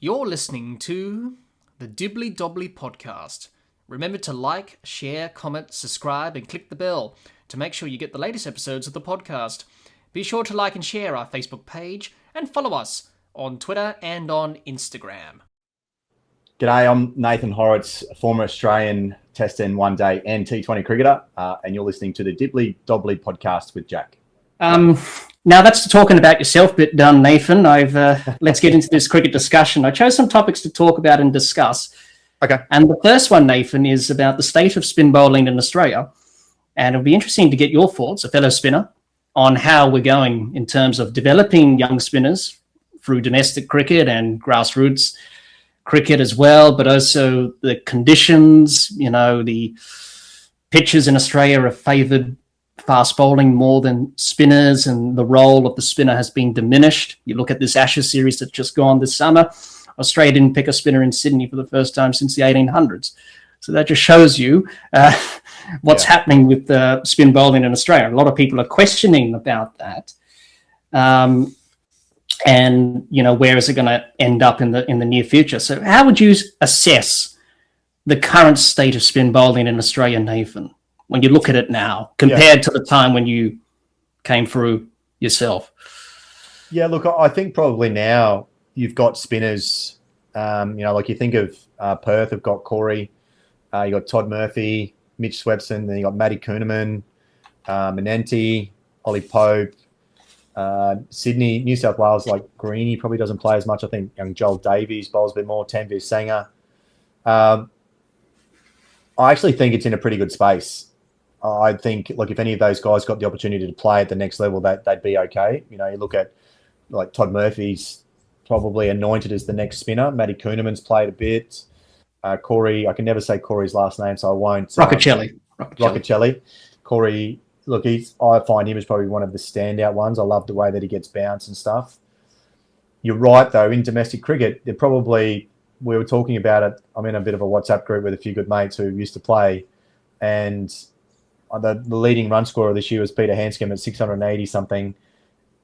You're listening to the Dibbly Dobbly Podcast. Remember to like, share, comment, subscribe, and click the bell to make sure you get the latest episodes of the podcast. Be sure to like and share our Facebook page and follow us on Twitter and on Instagram. G'day, I'm Nathan Hauritz, a former Australian Test and One Day and T20 cricketer, and you're listening to the Dibbly Dobbly Podcast with Jack. Now that's talking about yourself bit done, Nathan. Let's get into this cricket discussion. I chose some topics to talk about and discuss. Okay. And the first one, Nathan, is about the state of spin bowling in Australia. And it'll be interesting to get your thoughts, a fellow spinner, on how we're going in terms of developing young spinners through domestic cricket and grassroots cricket as well, but also the conditions, the pitches in Australia are favoured fast bowling more than spinners, and the role of the spinner has been diminished. You look at this Ashes series that's just gone this summer. Australia didn't pick a spinner in Sydney for the first time since the 1800s. So that just shows you what's happening with spin bowling in Australia. A lot of people are questioning about that. And where is it going to end up in the near future? So how would you assess the current state of spin bowling in Australia, Nathan, when you look at it now, compared to the time when you came through yourself? Yeah, look, I think probably now you've got spinners, like you think of Perth have got Corey, you got Todd Murphy, Mitch Swepson, then you got Matty Kuhneman, Menenti, Ollie Pope, Sydney, New South Wales, like Greeny probably doesn't play as much. I think young Joel Davies bowls a bit more, Tanvir Sanger. I actually think it's in a pretty good space. I think, look, if any of those guys got the opportunity to play at the next level, they'd be okay. You look at like Todd Murphy's probably anointed as the next spinner. Matty Kuhneman's played a bit. Corey, I can never say Corey's last name, so I won't. Roccacelli. Corey, look, I find him as probably one of the standout ones. I love the way that he gets bounced and stuff. You're right, though, in domestic cricket, we were talking about it. I'm in a bit of a WhatsApp group with a few good mates who used to play, and the leading run scorer this year was Peter Hanscom at 680 something,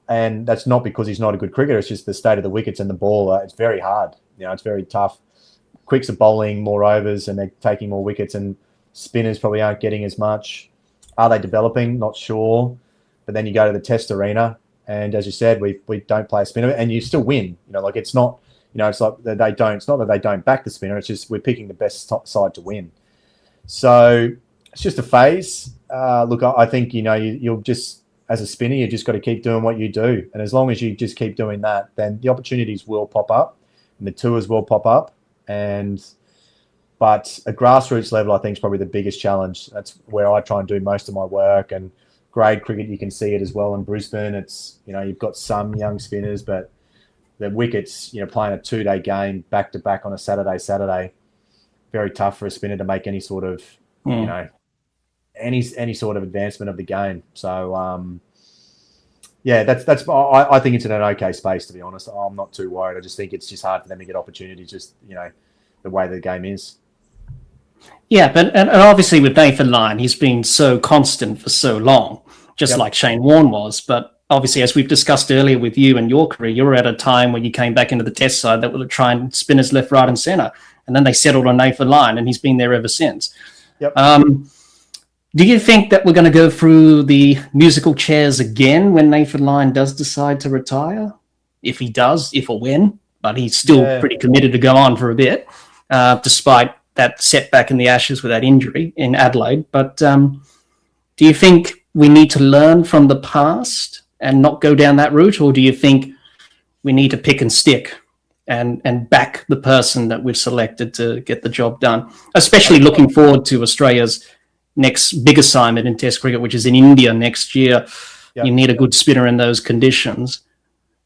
and that's not because he's not a good cricketer. It's just the state of the wickets and the ball. It's very hard. It's very tough. Quicks are bowling more overs and they're taking more wickets, and spinners probably aren't getting as much. Are they developing? Not sure. But then you go to the test arena, and as you said, we don't play a spinner, and you still win. It's not. It's like that they don't. It's not that they don't back the spinner. It's just we're picking the best side to win. So it's just a phase. Look, I think you'll just, as a spinner, you just got to keep doing what you do, and as long as you just keep doing that, then the opportunities will pop up, and the tours will pop up. But a grassroots level, I think, is probably the biggest challenge. That's where I try and do most of my work. And grade cricket, you can see it as well in Brisbane. It's you've got some young spinners, but the wickets, playing a 2-day game back to back on a Saturday, very tough for a spinner to make any sort of, any sort of advancement of the game. So, that's. I think it's in an okay space, to be honest. I'm not too worried. I just think it's just hard for them to get opportunities. Just the way the game is. Yeah, but and obviously with Nathan Lyon, he's been so constant for so long, just like Shane Warne was. But obviously, as we've discussed earlier with you and your career, you were at a time when you came back into the test side that were trying spinners left, right, and centre, and then they settled on Nathan Lyon, and he's been there ever since. Yep. Do you think that we're going to go through the musical chairs again when Nathan Lyon does decide to retire? If he does, if or when, but he's still pretty committed to go on for a bit, despite that setback in the Ashes with that injury in Adelaide. But do you think we need to learn from the past and not go down that route, or do you think we need to pick and stick and back the person that we've selected to get the job done, especially looking forward to Australia's next big assignment in Test cricket, which is in India next year? Yep. You need a good spinner in those conditions.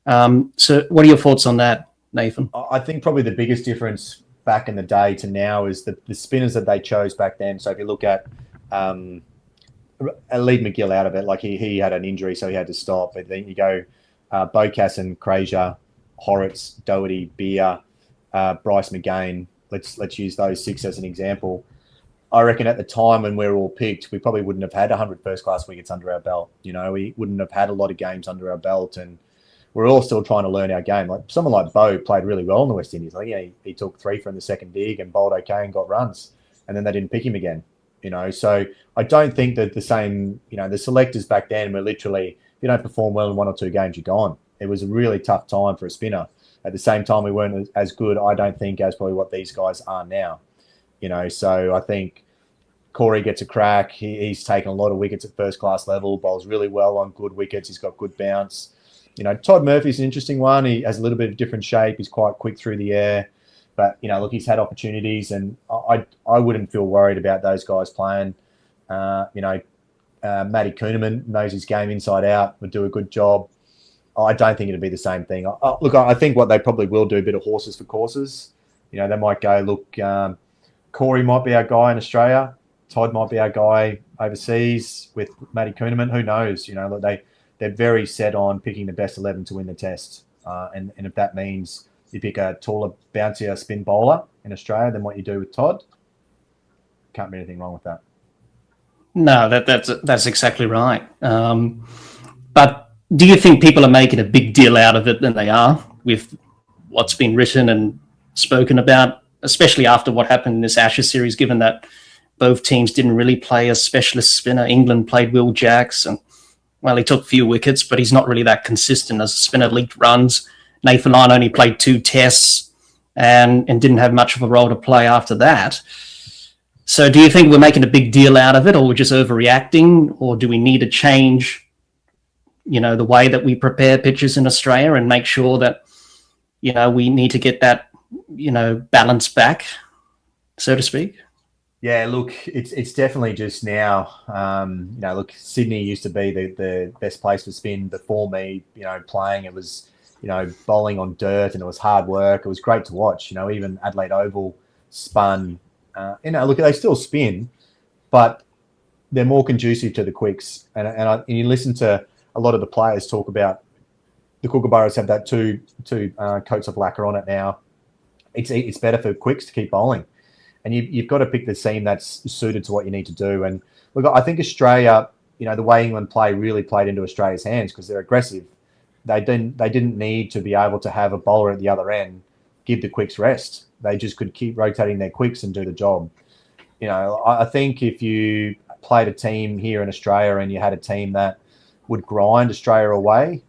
So what are your thoughts on that, Nathan? I think probably the biggest difference back in the day to now is the spinners that they chose back then. So if you look at leave McGill out of it, like he had an injury, so he had to stop. But then you go Bocas and Frazier, Hauritz, Doherty, Beer, Bryce McGain. Let's use those 6 as an example. I reckon at the time when we were all picked, we probably wouldn't have had 100 first-class wickets under our belt. We wouldn't have had a lot of games under our belt, and we're all still trying to learn our game. Like someone like Bo played really well in the West Indies. Like, yeah, he took 3 from the second dig and bowled okay and got runs, and then they didn't pick him again. So I don't think that the same, the selectors back then were literally, if you don't perform well in 1 or 2 games, you're gone. It was a really tough time for a spinner. At the same time, we weren't as good, I don't think, as probably what these guys are now. So I think Corey gets a crack. He's taken a lot of wickets at first-class level, bowls really well on good wickets. He's got good bounce. Todd Murphy's an interesting one. He has a little bit of different shape. He's quite quick through the air. But, look, he's had opportunities, and I wouldn't feel worried about those guys playing. Matty Kuhneman knows his game inside out, would do a good job. I don't think it'd be the same thing. Look, I think what they probably will do, a bit of horses for courses. They might go, look, Corey might be our guy in Australia. Todd might be our guy overseas with Matty Kuhneman. Who knows? Look, they're very set on picking the best 11 to win the test. And if that means you pick a taller, bouncier spin bowler in Australia than what you do with Todd, can't be anything wrong with that. No, that's exactly right. But do you think people are making a big deal out of it than they are with what's been written and spoken about, especially after what happened in this Ashes series, given that both teams didn't really play a specialist spinner? England played Will Jacks, and, well, he took few wickets, but he's not really that consistent as a spinner. Leaked runs. Nathan Hauritz only played 2 tests and didn't have much of a role to play after that. So do you think we're making a big deal out of it, or we're just overreacting, or do we need to change the way that we prepare pitches in Australia and make sure that, we need to get that, balance back, so to speak? Yeah, look, it's definitely just now. Look, Sydney used to be the best place for spin before me, playing. It was, bowling on dirt, and it was hard work. It was great to watch. Even Adelaide Oval spun. Look, they still spin, but they're more conducive to the quicks. And you listen to a lot of the players talk about the Kookaburras have that two coats of lacquer on it now. It's better for quicks to keep bowling, and you've got to pick the seam that's suited to what you need to do. And look, I think Australia, the way England play really played into Australia's hands because they're aggressive. They didn't need to be able to have a bowler at the other end give the quicks rest. They just could keep rotating their quicks and do the job. I think if you played a team here in Australia and you had a team that would grind Australia away,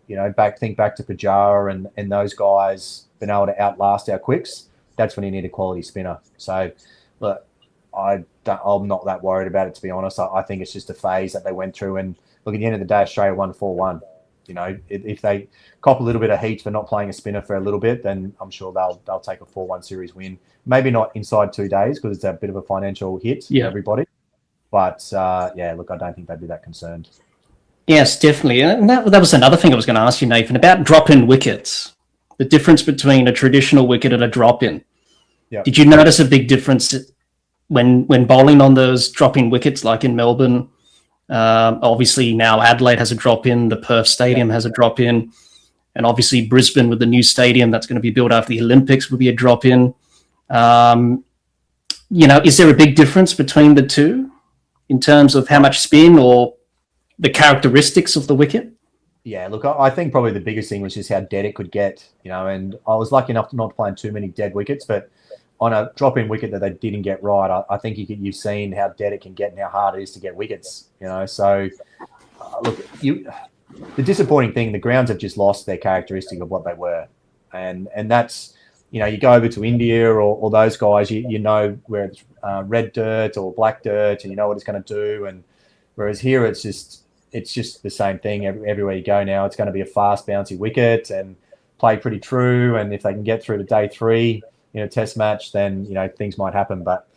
think back to Pujara and those guys being able to outlast our quicks, that's when you need a quality spinner. So, look, I'm not that worried about it, to be honest. I think it's just a phase that they went through. And look, at the end of the day, Australia won 4-1. If they cop a little bit of heat for not playing a spinner for a little bit, then I'm sure they'll take a 4-1 series win. Maybe not inside 2 days because it's a bit of a financial hit for everybody. But, look, I don't think they'd be that concerned. Yes, definitely. And that was another thing I was going to ask you, Nathan, about drop-in wickets, the difference between a traditional wicket and a drop-in. Yep. Did you notice a big difference when bowling on those drop-in wickets, like in Melbourne? Obviously, now Adelaide has a drop-in, the Perth Stadium has a drop-in, and obviously Brisbane with the new stadium that's going to be built after the Olympics will be a drop-in. Is there a big difference between the two in terms of how much spin or the characteristics of the wicket? Yeah, look, I think probably the biggest thing was just how dead it could get, and I was lucky enough to not playing too many dead wickets, but on a drop-in wicket that they didn't get right, I think you've seen how dead it can get and how hard it is to get wickets, So, look, the disappointing thing, the grounds have just lost their characteristic of what they were, and that's, you go over to India or those guys, you know where it's red dirt or black dirt, and you know what it's going to do, and whereas here it's just the same thing everywhere you go now. It's going to be a fast, bouncy wicket and play pretty true, and if they can get through to day 3. Test match, then, things might happen. But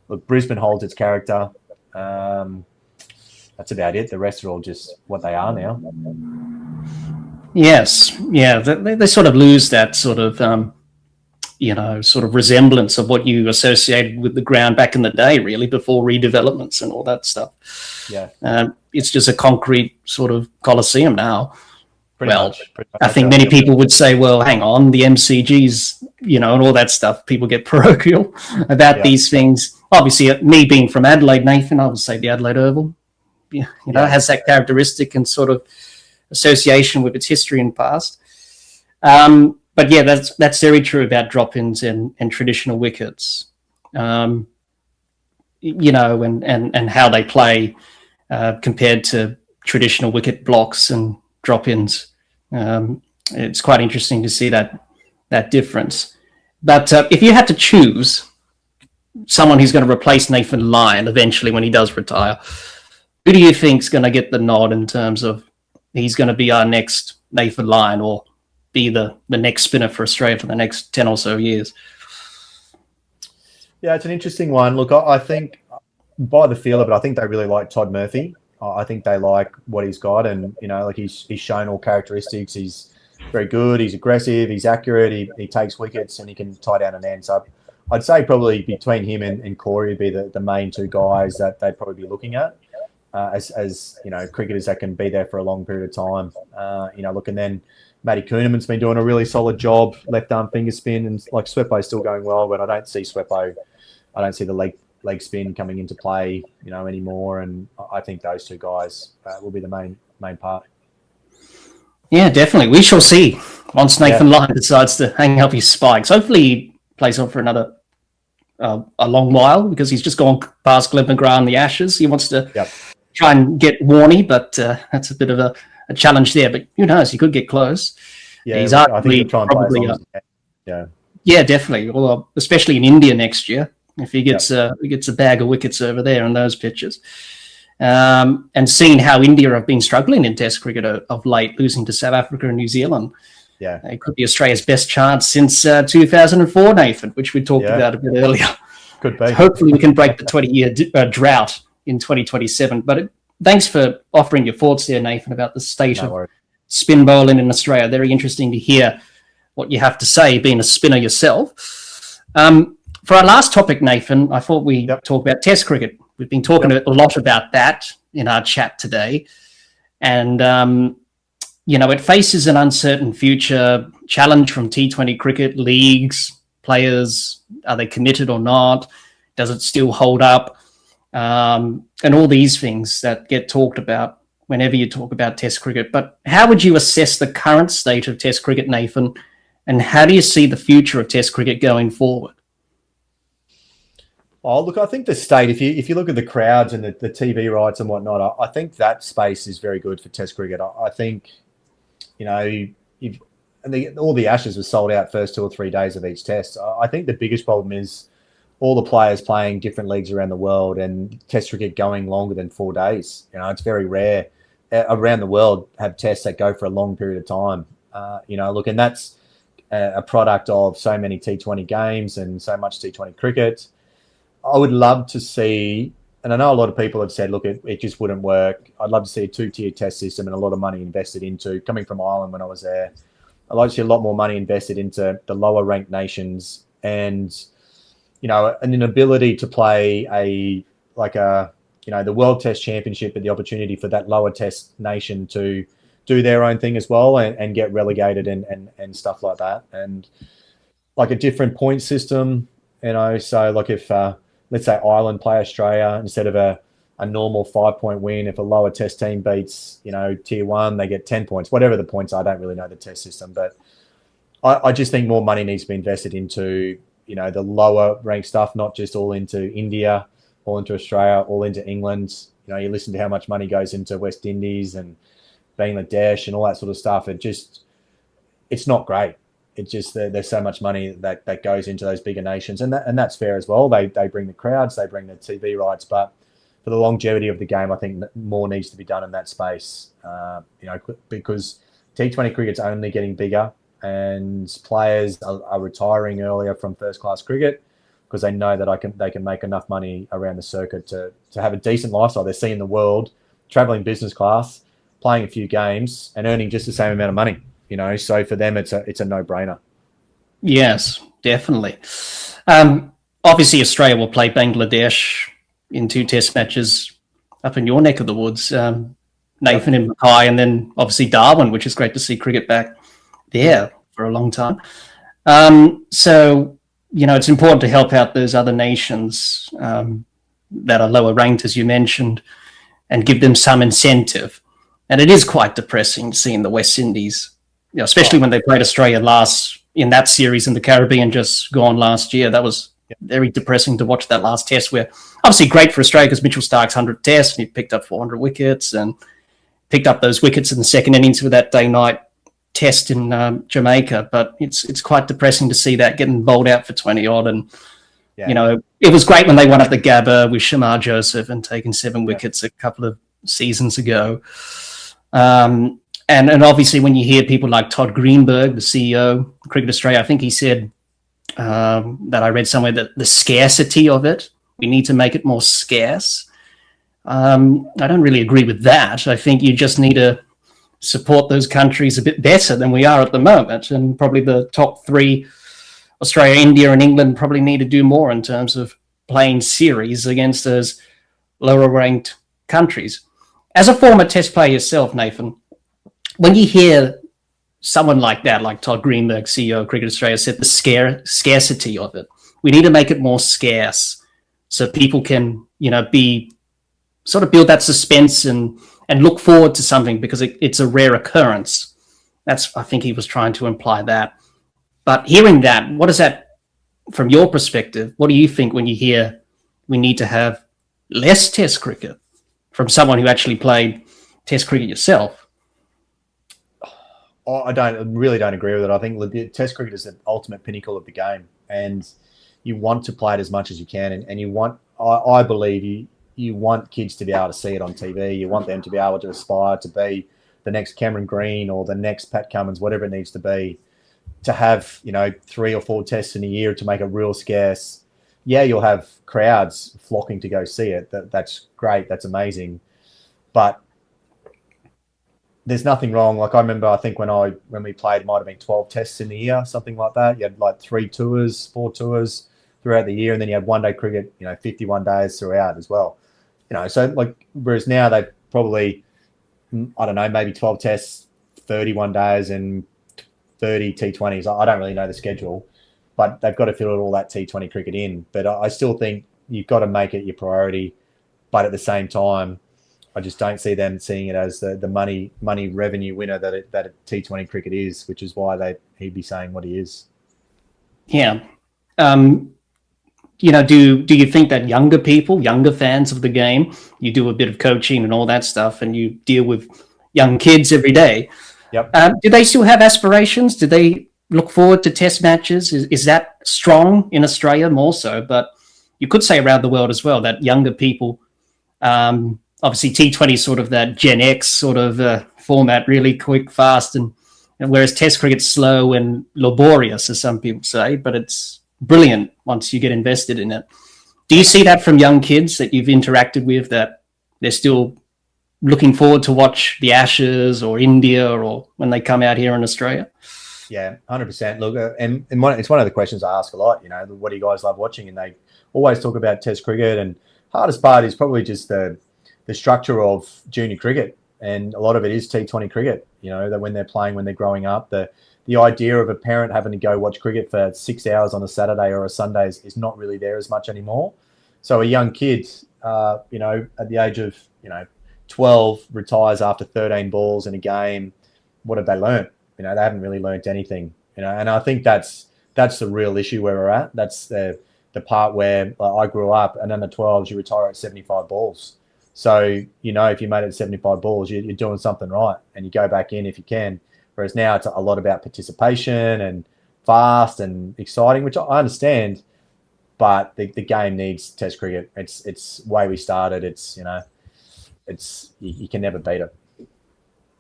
look, Brisbane holds its character. That's about it. The rest are all just what they are now. Yes. Yeah. They sort of lose that sort of, sort of resemblance of what you associated with the ground back in the day, really, before redevelopments and all that stuff. Yeah. It's just a concrete sort of coliseum now. Pretty much. I think many people would say, well, hang on, the MCGs, and all that stuff. People get parochial about these things. Obviously, me being from Adelaide, Nathan, I would say the Adelaide Oval, has that characteristic and sort of association with its history and past. But yeah, that's very true about drop-ins and traditional wickets. And how they play compared to traditional wicket blocks and drop-ins. It's quite interesting to see that difference. But if you had to choose someone who's going to replace Nathan Lyon eventually when he does retire, who do you think is going to get the nod in terms of he's going to be our next Nathan Lyon or be the next spinner for Australia for the next 10 or so years? Yeah, it's an interesting one. Look, I think by the feel of it, I think they really like Todd Murphy. I think they like what he's got, and he's shown all characteristics. He's very good. He's aggressive. He's accurate. He takes wickets and he can tie down an end. So I'd say probably between him and Corey would be the main two guys that they'd probably be looking at as cricketers that can be there for a long period of time. And then Matty Kuhneman's been doing a really solid job, left arm finger spin, and like Sweppo's still going well, but I don't see Sweppo. I don't see the leg spin coming into play, anymore. And I think those two guys will be the main part. Yeah, definitely. We shall see once Nathan Lyon decides to hang up his spikes. Hopefully he plays on for another a long while, because he's just gone past Glenn McGrath and the Ashes. He wants to try and get Warney, but that's a bit of a challenge there. But who knows? He could get close. Yeah, he's I think he'll try and probably yeah, definitely. Well, especially in India next year, if he gets a bag of wickets over there on those pitches. And seeing how India have been struggling in Test cricket of late, losing to South Africa and New Zealand. Yeah, it could be Australia's best chance since 2004, Nathan, which we talked about a bit earlier. Could be. So hopefully we can break the 20-year drought in 2027. But thanks for offering your thoughts there, Nathan, about the state of spin bowling in Australia. Very interesting to hear what you have to say, being a spinner yourself. For our last topic, Nathan, I thought we'd talk about Test cricket. We've been talking a lot about that in our chat today. And, it faces an uncertain future, challenge from T20 cricket, leagues, players, are they committed or not? Does it still hold up? And all these things that get talked about whenever you talk about Test cricket. But how would you assess the current state of Test cricket, Nathan? And how do you see the future of Test cricket going forward? Oh, look, I think the state, if you look at the crowds and the TV rights and whatnot, I think that space is very good for Test cricket. I think, all the Ashes were sold out first 2 or 3 days of each Test. I think the biggest problem is all the players playing different leagues around the world and Test cricket going longer than 4 days. It's very rare around the world have Tests that go for a long period of time. And that's a product of so many T20 games and so much T20 cricket. I would love to see, and I know a lot of people have said, look, it just wouldn't work. I'd love to see a 2-tier test system and a lot of money invested into, coming from Ireland when I was there. I'd like to see a lot more money invested into the lower ranked nations and, an ability to play the World Test Championship and the opportunity for that lower test nation to do their own thing as well and get relegated and stuff like that. And like a different point system, so like if, let's say Ireland play Australia, instead of a normal 5-point win, if a lower test team beats, tier 1, they get 10 points, whatever the points are. I don't really know the test system, but I just think more money needs to be invested into, the lower ranked stuff, not just all into India, all into Australia, all into England. You listen to how much money goes into West Indies and Bangladesh and all that sort of stuff. It's not great. It's just there's so much money that goes into those bigger nations, and that's fair as well. They bring the crowds, they bring the TV rights, but for the longevity of the game, I think more needs to be done in that space. Because T20 cricket's only getting bigger, and players are retiring earlier from first class cricket because they know that they can make enough money around the circuit to have a decent lifestyle. They're seeing the world, traveling business class, playing a few games, and earning just the same amount of money. So for them, it's a no-brainer. Yes, definitely. Obviously, Australia will play Bangladesh in 2 Test matches up in your neck of the woods, Nathan and Mackay, and then obviously Darwin, which is great to see cricket back there for a long time. So, it's important to help out those other nations that are lower ranked, as you mentioned, and give them some incentive. And it is quite depressing seeing the West Indies especially when they played Australia last in that series in the Caribbean just gone last year. That was very depressing to watch that last test, where obviously great for Australia because Mitchell Starc's 100th test and he picked up 400 wickets and picked up those wickets in the second innings for that day-night test in Jamaica. But it's quite depressing to see that getting bowled out for 20-odd. And, it was great when they won at the Gabba with Shamar Joseph and taking 7 wickets a couple of seasons ago. And obviously when you hear people like Todd Greenberg, the CEO of Cricket Australia, I think he said that I read somewhere that the scarcity of it, we need to make it more scarce. I don't really agree with that. I think you just need to support those countries a bit better than we are at the moment. And probably the top 3, Australia, India and England, probably need to do more in terms of playing series against those lower ranked countries. As a former test player yourself, Nathan, when you hear someone like that, like Todd Greenberg, CEO of Cricket Australia, said the scarcity of it, we need to make it more scarce so people can, be sort of build that suspense and look forward to something because it's a rare occurrence. I think he was trying to imply that. But hearing that, what is that from your perspective? What do you think when you hear we need to have less test cricket from someone who actually played test cricket yourself? I really don't agree with it. I think test cricket is the ultimate pinnacle of the game, and you want to play it as much as you can. And you want, I believe you want kids to be able to see it on TV. You want them to be able to aspire to be the next Cameron Green or the next Pat Cummins, whatever it needs to be, to have, 3 or 4 tests in a year to make it real scarce. Yeah, you'll have crowds flocking to go see it. That's great. That's amazing. But there's nothing wrong. Like I remember, I think when we played, it might have been 12 tests in the year, something like that. You had like 3 tours, 4 tours throughout the year, and then you had one-day cricket, 51 days throughout as well. So like, whereas now they probably, I don't know, maybe 12 tests, 31 days, and 30 T20s. I don't really know the schedule, but they've got to fit all that T20 cricket in. But I still think you've got to make it your priority. But at the same time, I just don't see them seeing it as the money revenue winner that T20 cricket is, which is why he'd be saying what he is. Yeah. Do you think that younger fans of the game, you do a bit of coaching and all that stuff, and you deal with young kids every day? Yep. Do they still have aspirations? Do they look forward to test matches? Is that strong in Australia more so? But you could say around the world as well that younger people, obviously T20 sort of that Gen X sort of format, really quick, fast, and whereas test cricket's slow and laborious, as some people say, but it's brilliant once you get invested in it. Do you see that from young kids that you've interacted with, that they're still looking forward to watch the Ashes or India or when they come out here in Australia? Yeah, 100%. Look, and it's one of the questions I ask a lot, what do you guys love watching? And they always talk about test cricket, and hardest part is probably just the structure of junior cricket. And a lot of it is T20 cricket, that when they're playing, when they're growing up, the idea of a parent having to go watch cricket for 6 hours on a Saturday or a Sunday is not really there as much anymore. So a young kid, at the age of, 12, retires after 13 balls in a game. What have they learnt? They haven't really learnt anything, and I think that's the real issue where we're at. That's the part where I grew up, and under 12s, you retire at 75 balls. So, if you made it 75 balls, you're doing something right, and you go back in if you can. Whereas now it's a lot about participation and fast and exciting, which I understand, but the game needs test cricket. It's the way we started. You can never beat it.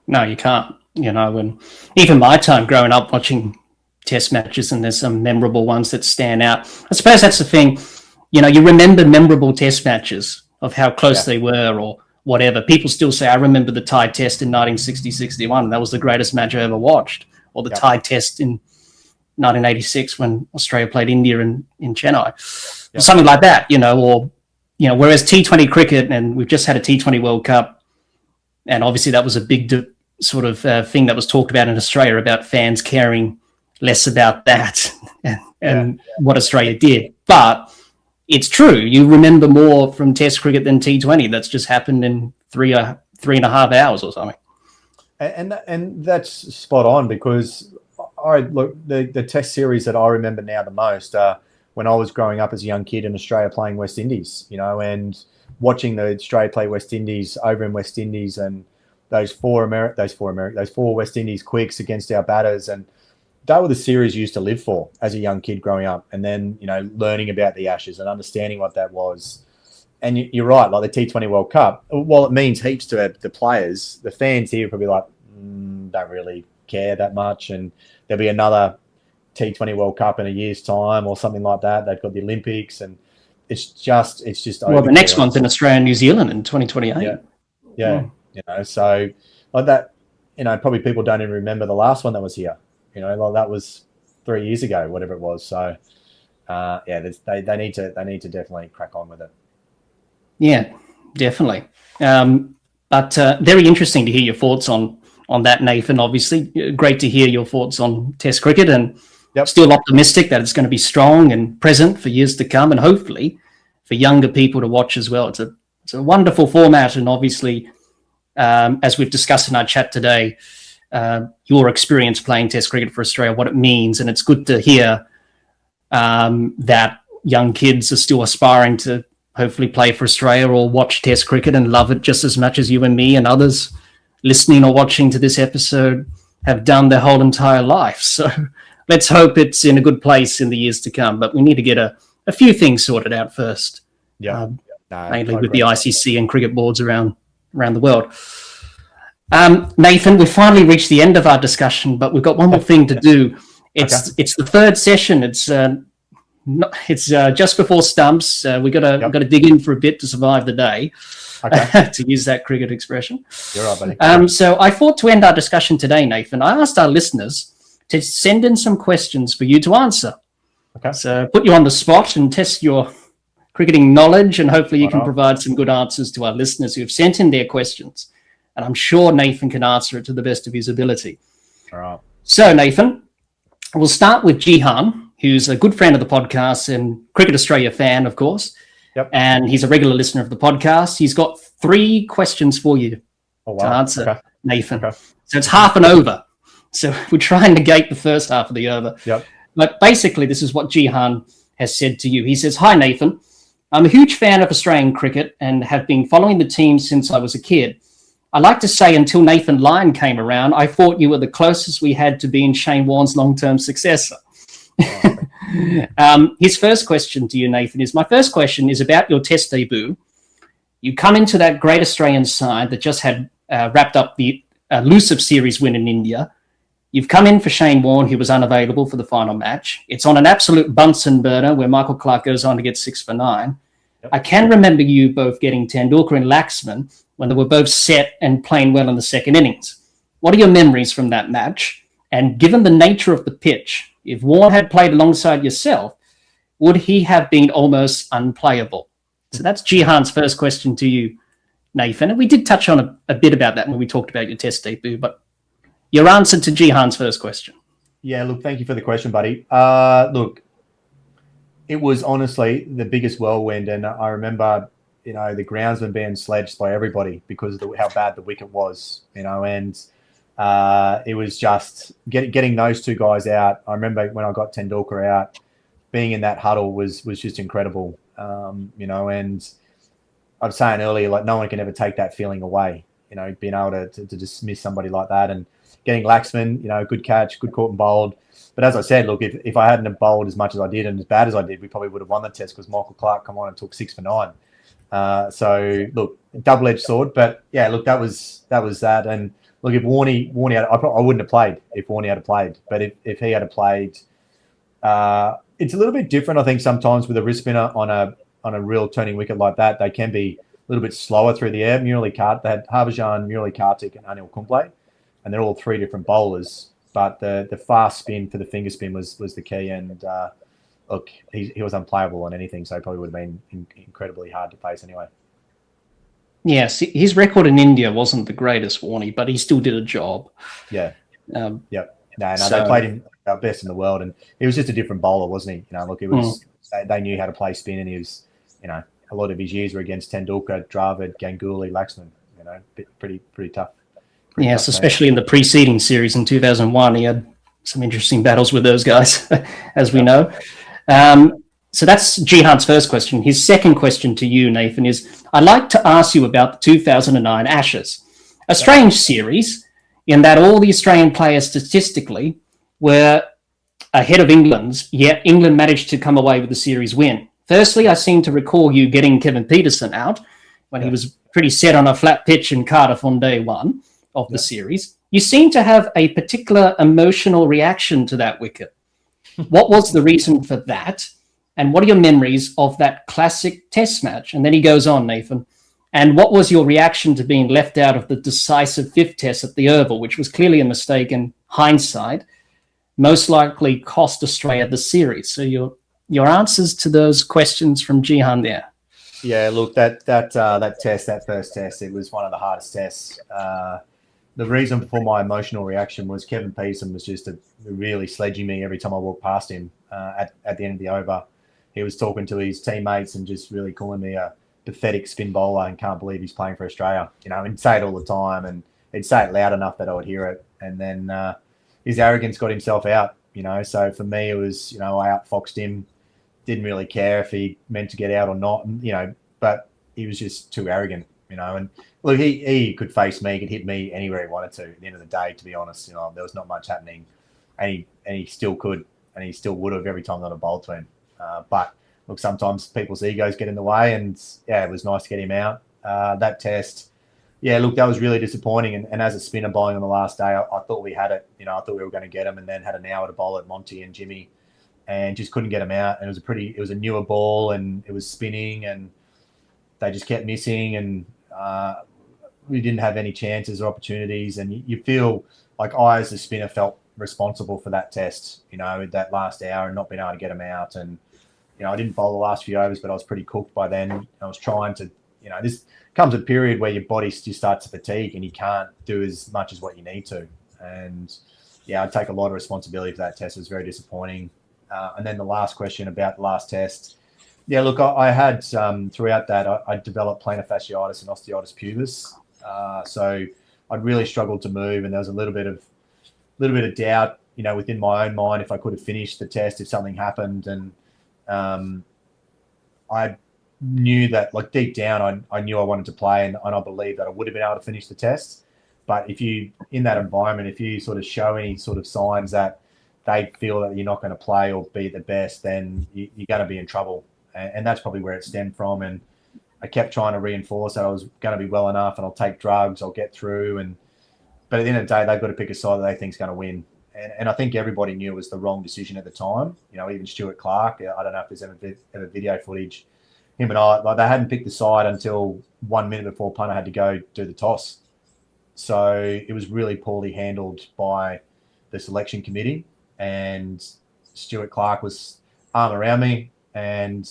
No, you can't. And even my time growing up watching test matches, and there's some memorable ones that stand out. I suppose that's the thing. You remember memorable test matches of how close they were or whatever. People still say, I remember the Thai test in 1960-61. That was the greatest match I ever watched. Or the Thai test in 1986 when Australia played India in Chennai. Something like that, whereas T20 cricket, and we've just had a T20 World Cup, and obviously that was a big sort of thing that was talked about in Australia about fans caring less about that and what Australia did. But it's true. You remember more from Test cricket than T20. That's just happened in 3.5 hours or something. And that's spot on, because the Test series that I remember now the most when I was growing up as a young kid in Australia playing West Indies, and watching the Australia play West Indies over in West Indies, and those four West Indies quicks against our batters, and that were the series you used to live for as a young kid growing up. And then learning about the Ashes and understanding what that was. And you're right, like the T20 World Cup, while it means heaps to the players, the fans here are probably like, don't really care that much. And there'll be another T20 World Cup in a year's time or something like that. They've got the Olympics, and it's just. Well, the next one's in Australia and New Zealand in 2028. Yeah. So like that, probably people don't even remember the last one that was here. Like that was 3 years ago, whatever it was. So they need to definitely crack on with it. Yeah, definitely. But very interesting to hear your thoughts on that, Nathan. Obviously, great to hear your thoughts on Test cricket, and still optimistic that it's going to be strong and present for years to come, and hopefully for younger people to watch as well. It's a wonderful format, and obviously, as we've discussed in our chat today, your experience playing Test cricket for Australia, what it means, and it's good to hear that young kids are still aspiring to hopefully play for Australia or watch Test cricket and love it just as much as you and me and others listening or watching to this episode have done their whole entire life. So let's hope it's in a good place in the years to come. But we need to get a few things sorted out first. Mainly with the ICC and cricket boards around the world. Nathan, we finally reached the end of our discussion, but we've got one more thing to do. It's the third session. It's just before stumps. We got to dig in for a bit to survive the day, to use that cricket expression. You're right, buddy. So I thought to end our discussion today, Nathan, I asked our listeners to send in some questions for you to answer. Okay. So put you on the spot and test your cricketing knowledge, and hopefully you can provide some good answers to our listeners who have sent in their questions. And I'm sure Nathan can answer it to the best of his ability. All right. So, Nathan, we'll start with Jihan, who's a good friend of the podcast and Cricket Australia fan, of course. Yep. And he's a regular listener of the podcast. He's got 3 questions for you to answer, Nathan. Okay. So it's half an over. So we try and negate the first half of the over. Yep. But basically, this is what Jihan has said to you. He says, "Hi, Nathan. I'm a huge fan of Australian cricket and have been following the team since I was a kid. I like to say until Nathan Lyon came around, I thought you were the closest we had to being Shane Warne's long-term successor." His first question to you, Nathan, is, my first question is about your Test debut. You come into that great Australian side that just had wrapped up the elusive series win in India. You've come in for Shane Warne, who was unavailable for the final match. It's on an absolute Bunsen burner where Michael Clarke goes on to get 6 for 9. Yep. I can remember you both getting Tendulkar and Laxman when they were both set and playing well in the second innings. What are your memories from that match? And given the nature of the pitch, if Warne had played alongside yourself, would he have been almost unplayable? So that's Jihan's first question to you, Nathan. And we did touch on a bit about that when we talked about your Test debut, but your answer to Jihan's first question. Yeah, look, thank you for the question, buddy. Look, it was honestly the biggest whirlwind, and I remember, the groundsman being sledged by everybody because of how bad the wicket was, and it was just getting those 2 guys out. I remember when I got Tendulkar out, being in that huddle was just incredible, and I was saying earlier, like, no one can ever take that feeling away, being able to dismiss somebody like that, and getting Laxman, good catch, good caught and bowled. But as I said, look, if I hadn't have bowled as much as I did and as bad as I did, we probably would have won the Test because Michael Clarke come on and took 6 for 9. So look, double-edged sword. But yeah, look, that was that. And look, if Warney had, I wouldn't have played if Warney had played. But if he had played, it's a little bit different, I think, sometimes with a wrist spinner on a real turning wicket like that. They can be a little bit slower through the air. They had Harbhajan, Murali Kartik, and Anil Kumble, and they're all 3 different bowlers. But the fast spin for the finger spin was the key. And look, he was unplayable on anything, so it probably would have been incredibly hard to face anyway. Yes, his record in India wasn't the greatest, Warney, but he still did a job. Yeah. No, they played him best in the world, and he was just a different bowler, wasn't he? Look, it was they knew how to play spin, and he was, a lot of his years were against Tendulkar, Dravid, Ganguly, Laxman. Pretty tough Yes, especially in the preceding series in 2001, he had some interesting battles with those guys, as we know. So that's Jihan's first question. His second question to you, Nathan, is I'd like to ask you about the 2009 Ashes. A strange series in that all the Australian players statistically were ahead of England's, yet England managed to come away with the series win. Firstly, I seem to recall you getting Kevin Pietersen out when he was pretty set on a flat pitch in Cardiff on day one of the series. You seem to have a particular emotional reaction to that wicket. What was the reason for that? And what are your memories of that classic test match? And then he goes on, Nathan. And what was your reaction to being left out of the decisive fifth test at the Oval, which was clearly a mistake in hindsight, most likely cost Australia the series? So your answers to those questions from Jihan there. Yeah, look, that test, that first test, it was one of the hardest tests. The reason for my emotional reaction was Kevin Pietersen was just really sledging me every time I walked past him at the end of the over. He was talking to his teammates and just really calling me a pathetic spin bowler and can't believe he's playing for Australia. You know, he'd say it all the time and he'd say it loud enough that I would hear it. And then his arrogance got himself out, you know. So for me, it was, you know, I outfoxed him. Didn't really care if he meant to get out or not, you know, but he was just too arrogant, you know. And look, he could face me, he could hit me anywhere he wanted to. At the end of the day, to be honest, you know, there was not much happening, and he still could, and he still would have every time that I bowled to him. But look, sometimes people's egos get in the way, and yeah, it was nice to get him out. That test, yeah, look, that was really disappointing. And as a spinner bowling on the last day, I thought we had it. You know, I thought we were going to get him, and then had an hour to bowl at Monty and Jimmy, and just couldn't get him out. And it was a newer ball, and it was spinning, and they just kept missing, and we didn't have any chances or opportunities. And you feel like I, as a spinner, felt responsible for that test, you know, that last hour and not being able to get him out. And, you know, I didn't bowl the last few overs, but I was pretty cooked by then. I was trying to, you know, this comes a period where your body just starts to fatigue and you can't do as much as what you need to. And, yeah, I take a lot of responsibility for that test. It was very disappointing. And then the last question about the last test. Yeah, look, I had throughout that, I developed plantar fasciitis and osteitis pubis. So I'd really struggled to move, and there was a little bit of doubt, you know, within my own mind if I could have finished the test if something happened. And I knew that, like, deep down, I knew I wanted to play, and I believed that I would have been able to finish the test. But if you, in that environment, if you sort of show any sort of signs that they feel that you're not going to play or be the best, then you're going to be in trouble. And that's probably where it stemmed from. And I kept trying to reinforce that I was going to be well enough, and I'll take drugs, I'll get through. But at the end of the day, they've got to pick a side that they think is going to win. And I think everybody knew it was the wrong decision at the time. You know, even Stuart Clark, I don't know if there's ever video footage, him and I, like, they hadn't picked the side until 1 minute before punter had to go do the toss. So it was really poorly handled by the selection committee. And Stuart Clark was arm around me, and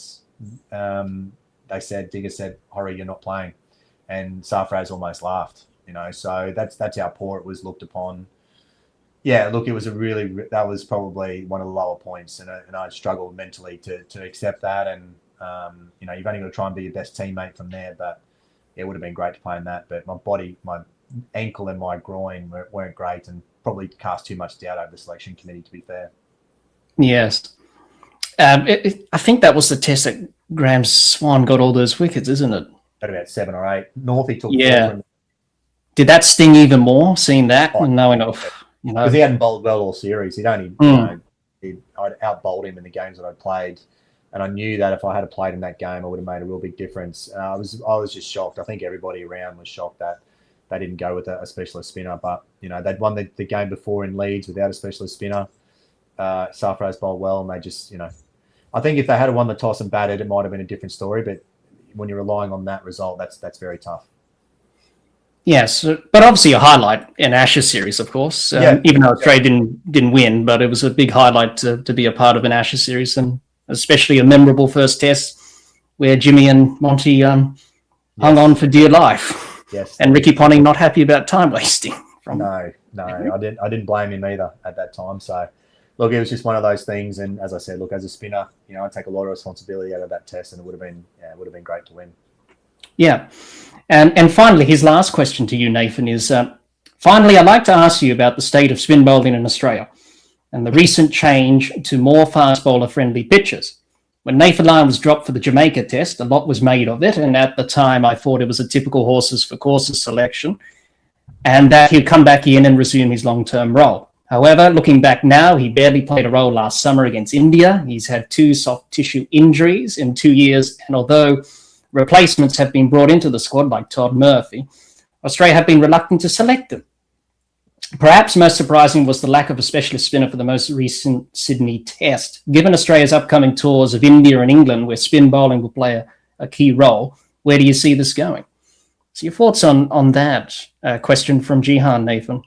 Digger said, "Horry, you're not playing." And Sarfraz almost laughed, you know. So that's how poor it was looked upon. Yeah, look, it was that was probably one of the lower points, and I struggled mentally to accept that. And you know, you've only got to try and be your best teammate from there. But it would have been great to play in that. But my body, my ankle and my groin weren't great, and probably cast too much doubt over the selection committee, to be fair. Yes. I think that was the test that Graham Swan got all those wickets, isn't it? At about 7 or 8. Northie took 4. Did that sting even more, seeing that and knowing of, you know? Because he hadn't bowled well all series. He'd only, I'd out-bowled him in the games that I'd played. And I knew that if I had played in that game, I would have made a real big difference. I was just shocked. I think everybody around was shocked that they didn't go with a specialist spinner. But, you know, they'd won the game before in Leeds without a specialist spinner. Sarfraz bowled well, and they just, you know, I think if they had won the toss and batted, it might have been a different story. But when you're relying on that result, that's very tough. Yes, but obviously a highlight in Ashes series, of course. Even though Australia didn't win, but it was a big highlight to be a part of an Ashes series, and especially a memorable first test where Jimmy and Monty hung on for dear life. Yes, and Ricky Ponting not happy about time wasting. No, I didn't blame him either at that time. So, look, it was just one of those things. And as I said, look, as a spinner, you know, I take a lot of responsibility out of that test, and it would have been great to win. Yeah. And finally, his last question to you, Nathan, is Finally, I'd like to ask you about the state of spin bowling in Australia and the recent change to more fast bowler-friendly pitches. When Nathan Lyon was dropped for the Jamaica test, a lot was made of it, and at the time I thought it was a typical horses for courses selection, and that he'd come back in and resume his long-term role. However, looking back now, he barely played a role last summer against India. He's had 2 soft tissue injuries in 2 years, and although replacements have been brought into the squad like Todd Murphy, Australia have been reluctant to select him. Perhaps most surprising was the lack of a specialist spinner for the most recent Sydney test. Given Australia's upcoming tours of India and England, where spin bowling will play a key role, where do you see this going? So your thoughts on that question from Jihan, Nathan?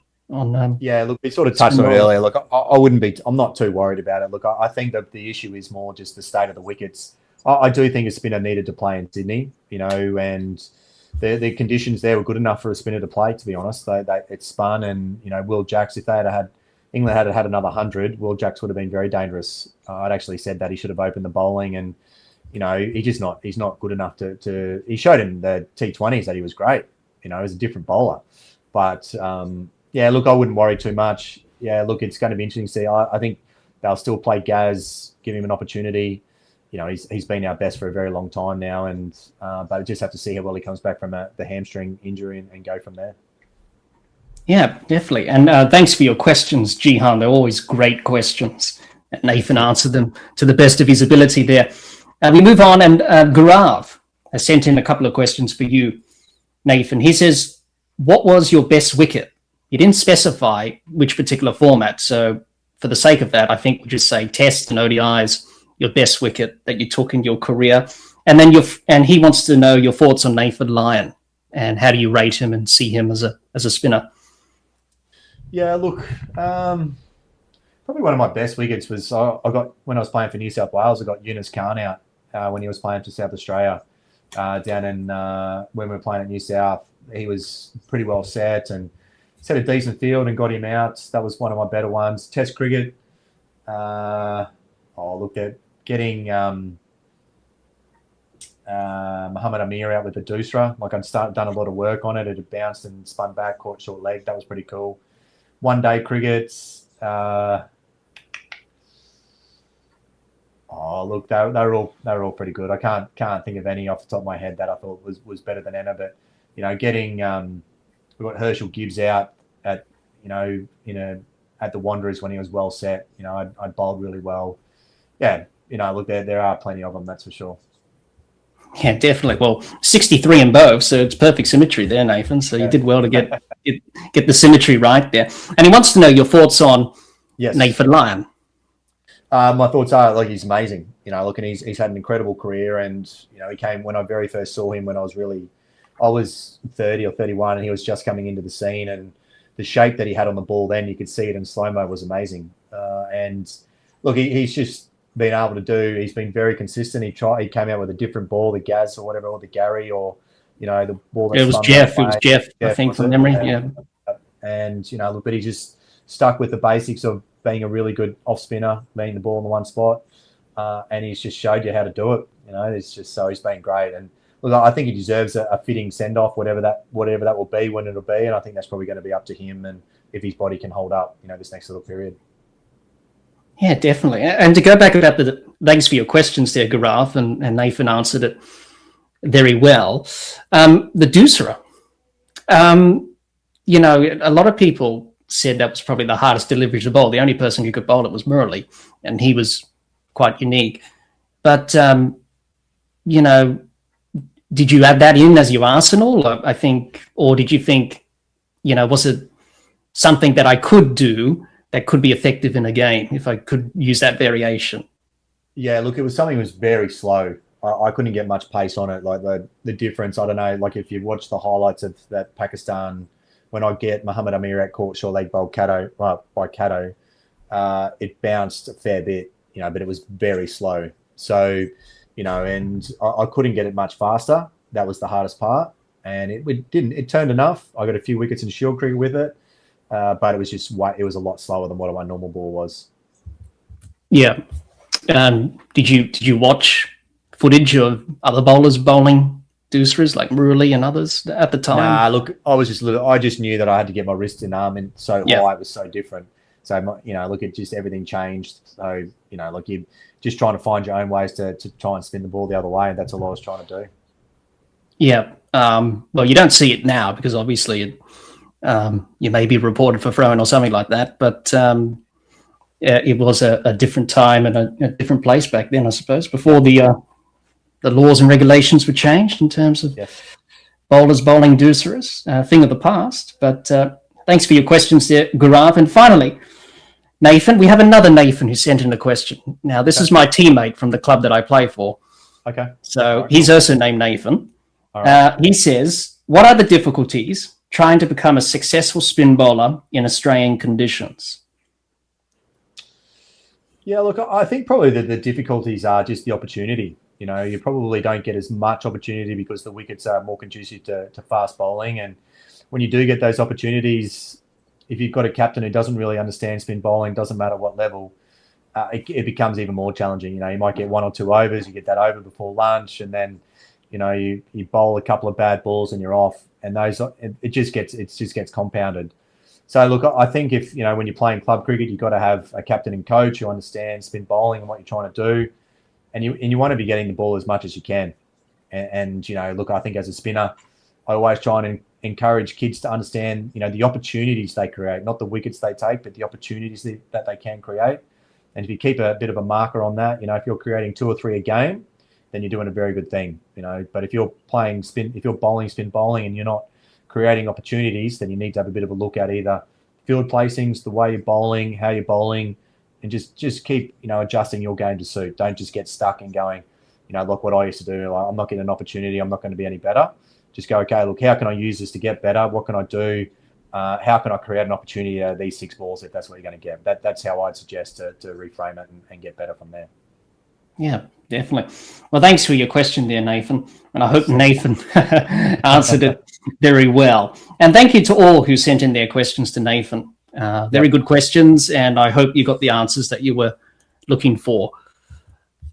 Yeah, look, we sort of touched on it earlier. Look, I'm not too worried about it. Look, I think that the issue is more just the state of the wickets. I do think a spinner needed to play in Sydney, and the conditions there were good enough for a spinner to play, to be honest. It spun, and, Will Jacks, if England had another 100, Will Jacks would have been very dangerous. I'd actually said that he should have opened the bowling, and, he's not good enough to he showed in the T20s that he was great. He was a different bowler. But, yeah, look, I wouldn't worry too much. Yeah, look, it's going to be interesting to see. I think they'll still play Gaz, give him an opportunity. He's been our best for a very long time now, and but just have to see how well he comes back from the hamstring injury and go from there. Yeah, definitely. And thanks for your questions, Jihan. They're always great questions. Nathan answered them to the best of his ability there. We move on, and Gaurav has sent in a couple of questions for you, Nathan. He says, what was your best wicket? He didn't specify which particular format, so for the sake of that, I think we'll just say Test and ODIs, your best wicket that you took in your career. And then he wants to know your thoughts on Nathan Lyon and how do you rate him and see him as a spinner? Yeah, look, probably one of my best wickets was I got when I was playing for New South Wales. I got Yunus Khan out when he was playing for South Australia down in when we were playing at New South. He was pretty well set and set a decent field and got him out. That was one of my better ones. Test cricket. Look at getting Muhammad Amir out with the Doosra. Like done a lot of work on it. It had bounced and spun back, caught short leg. That was pretty cool. One day crickets. Look, they were all pretty good. I can't think of any off the top of my head that I thought was better than Enna. But getting we got Herschel Gibbs out at at the Wanderers when he was well set. I bowled really well. Yeah, look, there are plenty of them, that's for sure. Yeah, definitely. Well, 63 in both, so it's perfect symmetry there, Nathan. So you did well to get the symmetry right there. And he wants to know your thoughts on Nathan Lyon. My thoughts are, like, he's amazing. Look, and he's had an incredible career, and he came when I very first saw him when I was 30 or 31, and he was just coming into the scene, and the shape that he had on the ball then, you could see it in slow-mo, was amazing. And look, he's just been able to do. He's been very consistent. He came out with a different ball, the Gaz or whatever, or the Gary, or the ball. It was Jeff. It was Jeff, I think, from memory. Yeah. And look, but he just stuck with the basics of being a really good off spinner, leaving the ball in the one spot, and he's just showed you how to do it. It's just so he's been great. And look, I think he deserves a fitting send off, whatever that will be, when it'll be. And I think that's probably going to be up to him, and if his body can hold up, this next little period. Yeah, definitely. And to go back about thanks for your questions there, Gaurav, and Nathan answered it very well. The Doosra, a lot of people said that was probably the hardest delivery to bowl. The only person who could bowl it was Murali, and he was quite unique. But, did you add that in as your arsenal? Or did you think, was it something that I could do that could be effective in a game if I could use that variation? Yeah, look, it was something that was very slow. I couldn't get much pace on it. Like the difference, I don't know, like if you watch the highlights of that Pakistan, when I get Muhammad Amir at court short leg bowl by Caddo, it bounced a fair bit, but it was very slow. So, and I couldn't get it much faster. That was the hardest part. And it turned enough. I got a few wickets in Shield cricket with it. But it was a lot slower than what my normal ball was. Yeah. Did you watch footage of other bowlers bowling deucerers like Murali and others at the time? Nah, look, I just knew that I had to get my wrist and arm in so high. It was so different. So, look, it just everything changed. So, like you're just trying to find your own ways to try and spin the ball the other way. And that's all I was trying to do. Yeah. Well, you don't see it now because obviously you may be reported for throwing or something like that. But it was a different time and a different place back then, I suppose, before the laws and regulations were changed in terms of bowlers bowling deucerers, thing of the past. But thanks for your questions there, Gaurav. And finally, Nathan, we have another Nathan who sent in a question. Now, this is my teammate from the club that I play for. Okay. So he's also named Nathan. He says, what are the difficulties trying to become a successful spin bowler in Australian conditions? Yeah, look, I think probably the difficulties are just the opportunity. You probably don't get as much opportunity because the wickets are more conducive to fast bowling. And when you do get those opportunities, if you've got a captain who doesn't really understand spin bowling, doesn't matter what level, it becomes even more challenging. You might get 1 or 2 overs, you get that over before lunch, and then you bowl a couple of bad balls and you're off, and it just gets compounded. So look, I think if when you're playing club cricket, you've got to have a captain and coach who understands spin bowling and what you're trying to do, and you want to be getting the ball as much as you can. And look, I think as a spinner, I always try and encourage kids to understand the opportunities they create, not the wickets they take, but the opportunities that they can create. And if you keep a bit of a marker on that, if you're creating 2 or 3 a game, then you're doing a very good thing, But if you're bowling spin bowling and you're not creating opportunities, then you need to have a bit of a look at either field placings, the way you're bowling, how you're bowling, and just keep, adjusting your game to suit. Don't just get stuck and going, like what I used to do. Like, I'm not getting an opportunity. I'm not going to be any better. Just go, okay, look, how can I use this to get better? What can I do? How can I create an opportunity out of these 6 balls if that's what you're going to get? That's how I'd suggest to reframe it and get better from there. Yeah, definitely. Well, thanks for your question there, Nathan. And I hope Nathan answered it very well. And thank you to all who sent in their questions to Nathan. Very good questions, and I hope you got the answers that you were looking for.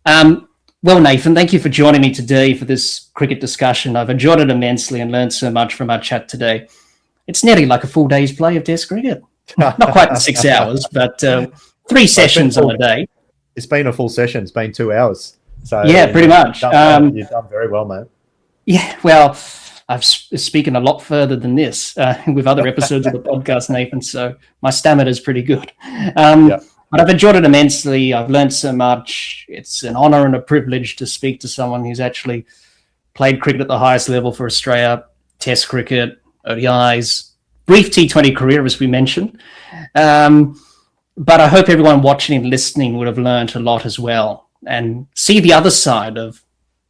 Well, Nathan, thank you for joining me today for this cricket discussion. I've enjoyed it immensely and learned so much from our chat today. It's nearly like a full day's play of Test cricket. Not quite the 6 hours, but 3 sessions on a day. It's been a full session. It's been 2 hours. So yeah, pretty much. You've done very well, mate. Yeah, well, I've spoken a lot further than this with other episodes of the podcast, Nathan, so my stamina is pretty good. But I've enjoyed it immensely. I've learned so much. It's an honour and a privilege to speak to someone who's actually played cricket at the highest level for Australia, Test cricket, ODIs, brief T20 career, as we mentioned. But I hope everyone watching and listening would have learned a lot as well and see the other side of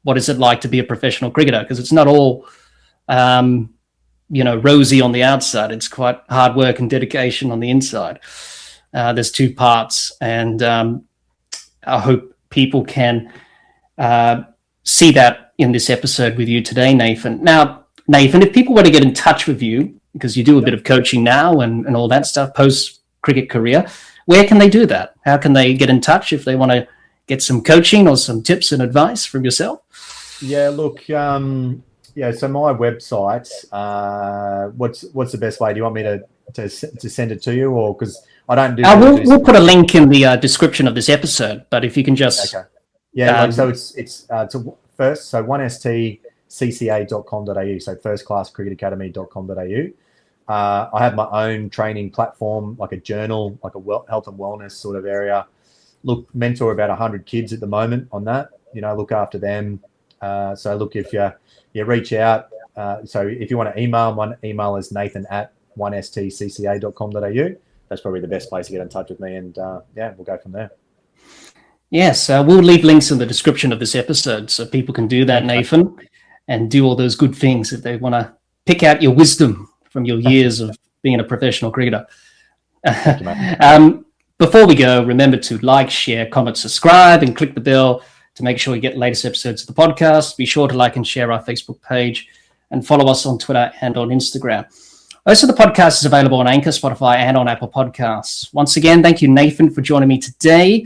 what is it like to be a professional cricketer, because it's not all, rosy on the outside. It's quite hard work and dedication on the inside. There's 2 parts, and I hope people can see that in this episode with you today, Nathan. Now, Nathan, if people were to get in touch with you, because you do a bit of coaching now and all that stuff, post-cricket career, where can they do that? How can they get in touch if they want to get some coaching or some tips and advice from yourself? Yeah, look, so my website, what's the best way? Do you want me to send it to you, or because I don't do... We'll put a link in the description of this episode, but if you can just... Okay. Yeah, so it's first, so 1stcca.com.au, so firstclasscricketacademy.com.au. I have my own training platform, like a journal, like a health and wellness sort of area. Mentor about 100 kids at the moment on that, look after them. So look, if you reach out, so if you want to email, my email is nathan@1stcca.com.au. That's probably the best place to get in touch with me, and we'll go from there. Yes, we'll leave links in the description of this episode so people can do that, Nathan, and do all those good things if they want to pick out your wisdom from your years of being a professional cricketer. Before we go, remember to like, share, comment, subscribe, and click the bell to make sure you get the latest episodes of the podcast. Be sure to like and share our Facebook page and follow us on Twitter and on Instagram. Also, the podcast is available on Anchor, Spotify, and on Apple Podcasts. Once again, thank you, Nathan, for joining me today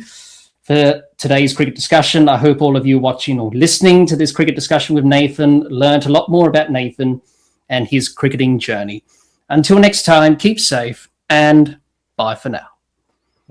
for today's cricket discussion. I hope all of you watching or listening to this cricket discussion with Nathan learned a lot more about Nathan and his cricketing journey. Until next time, keep safe and bye for now.